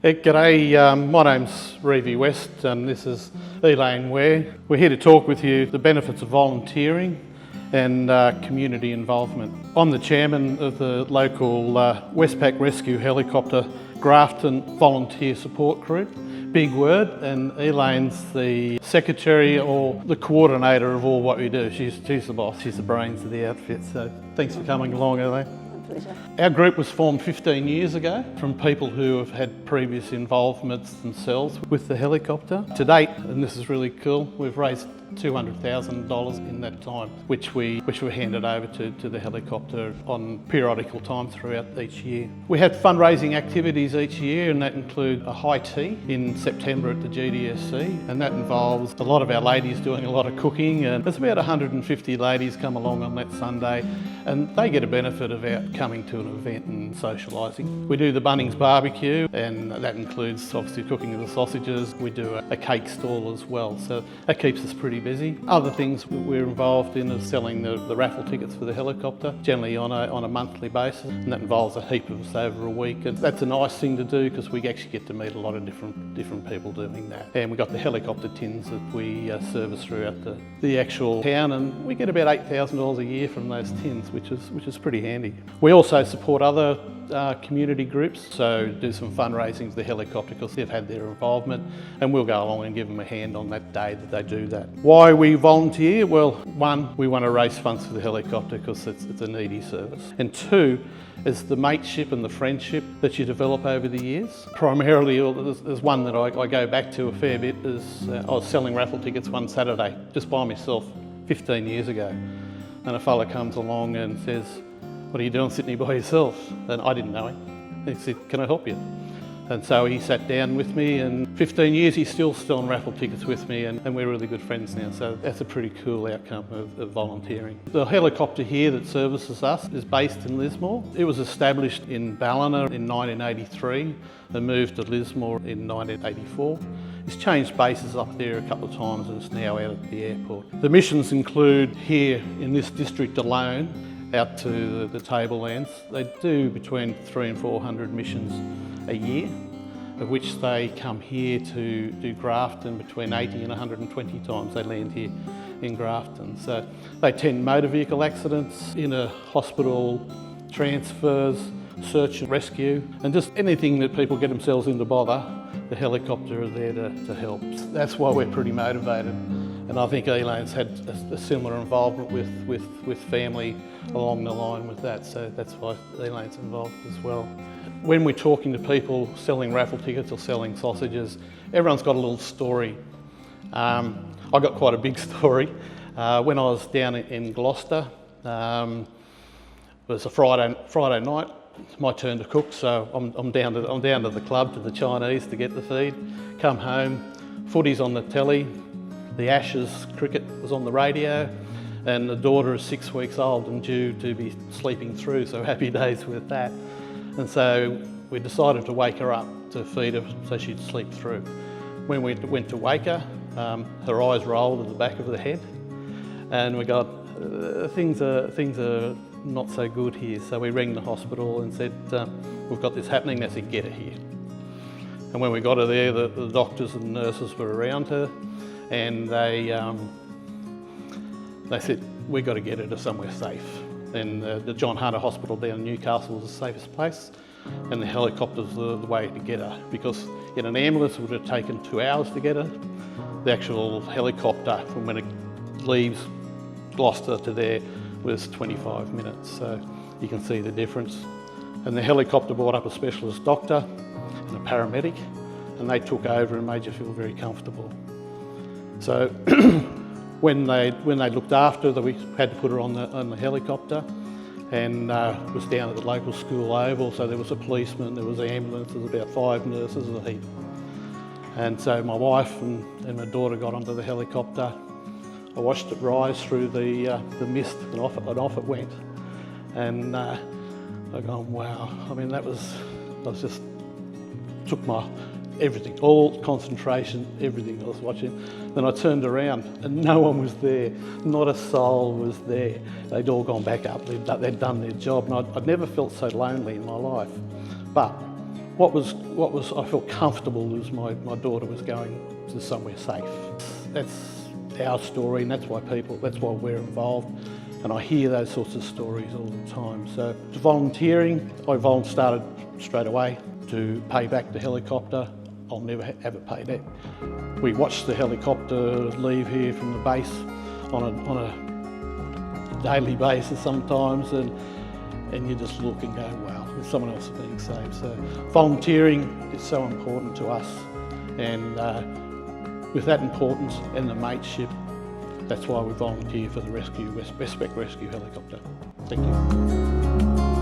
G'day, my name's Reevy West and this is Elaine Ware. We're here to talk with you the benefits of volunteering and community involvement. I'm the chairman of the local Westpac Rescue Helicopter Grafton Volunteer Support Group. Big word, and Elaine's the secretary or the coordinator of all what we do. She's the boss, she's the brains of the outfit, so thanks for coming along, Elaine. Pleasure. Our group was formed 15 years ago from people who have had previous involvements themselves with the helicopter. To date, and this is really cool, we've raised $200,000 in that time, which we handed over to the helicopter on periodical time throughout each year. We have fundraising activities each year, and that include a high tea in September at the GDSC, and that involves a lot of our ladies doing a lot of cooking, and there's about 150 ladies come along on that Sunday, and they get a benefit of coming to an event and socialising. We do the Bunnings barbecue, and that includes obviously cooking of the sausages. We do a cake stall as well, so that keeps us pretty busy. Other things we're involved in is selling the raffle tickets for the helicopter, generally on a monthly basis, and that involves a heap of us over a week. And that's a nice thing to do because we actually get to meet a lot of different people doing that. And we've got the helicopter tins that we service throughout the actual town, and we get about $8,000 a year from those tins, which is pretty handy. We also support other community groups, so do some fundraising for the helicopter because they've had their involvement, and we'll go along and give them a hand on that day that they do that. Why we volunteer? Well, one, we want to raise funds for the helicopter because it's a needy service, and two, is the mateship and the friendship that you develop over the years. Primarily, there's one that I go back to a fair bit, is I was selling raffle tickets one Saturday just by myself 15 years ago, and a fella comes along and says, "What are you doing sitting here by yourself?" And I didn't know him. He said, "Can I help you?" And so he sat down with me, and 15 years he's still selling raffle tickets with me, and we're really good friends now. So that's a pretty cool outcome of volunteering. The helicopter here that services us is based in Lismore. It was established in Ballina in 1983 and moved to Lismore in 1984. It's changed bases up there a couple of times and it's now out at the airport. The missions include here in this district alone, out to the tablelands. They do between 300 and 400 missions a year, of which they come here to do Grafton between 80 and 120 times they land here in Grafton. So they tend motor vehicle accidents, in a hospital, transfers, search and rescue, and just anything that people get themselves into bother, the helicopter are there to help. That's why we're pretty motivated. And I think Elaine's had a similar involvement with family along the line with that, so that's why Elaine's involved as well. When we're talking to people selling raffle tickets or selling sausages, everyone's got a little story. I got quite a big story. When I was down in Gloucester, it was a Friday night, it's my turn to cook, so I'm down to the club, to the Chinese to get the feed. Come home, footy's on the telly, the Ashes cricket was on the radio, and the daughter is 6 weeks old and due to be sleeping through, so happy days with that. And so we decided to wake her up to feed her so she'd sleep through. When we went to wake her, her eyes rolled at the back of the head, and we got, things are not so good here. So we rang the hospital and said, we've got this happening. They said, get her here. And when we got her there, the doctors and nurses were around her, and they said, we've got to get her to somewhere safe. And the John Hunter Hospital down in Newcastle was the safest place, and the helicopter's the way to get her, because in an ambulance it would have taken 2 hours to get her. The actual helicopter, from when it leaves Gloucester to there, was 25 minutes, so you can see the difference. And the helicopter brought up a specialist doctor and a paramedic, and they took over and made you feel very comfortable. So when they looked after her, we had to put her on the helicopter, and it was down at the local school oval, so there was a policeman, there was an ambulance, there was about 5 nurses and a heap. And so my wife and my daughter got onto the helicopter. I watched it rise through the mist, and off it went. And I gone, wow. I mean, took my everything, all concentration, everything I was watching. Then I turned around and no one was there, not a soul was there. They'd all gone back up, they'd done their job, and I'd never felt so lonely in my life. But What was I felt comfortable was my daughter was going to somewhere safe. That's our story, and that's why we're involved. And I hear those sorts of stories all the time. So volunteering, I started straight away to pay back the helicopter. I'll never have it paid back. We watched the helicopter leave here from the base on a daily basis sometimes, and you just look and go, wow, there's someone else being saved. So volunteering is so important to us, and with that importance and the mateship, that's why we volunteer for the Westpac Rescue Helicopter. Thank you.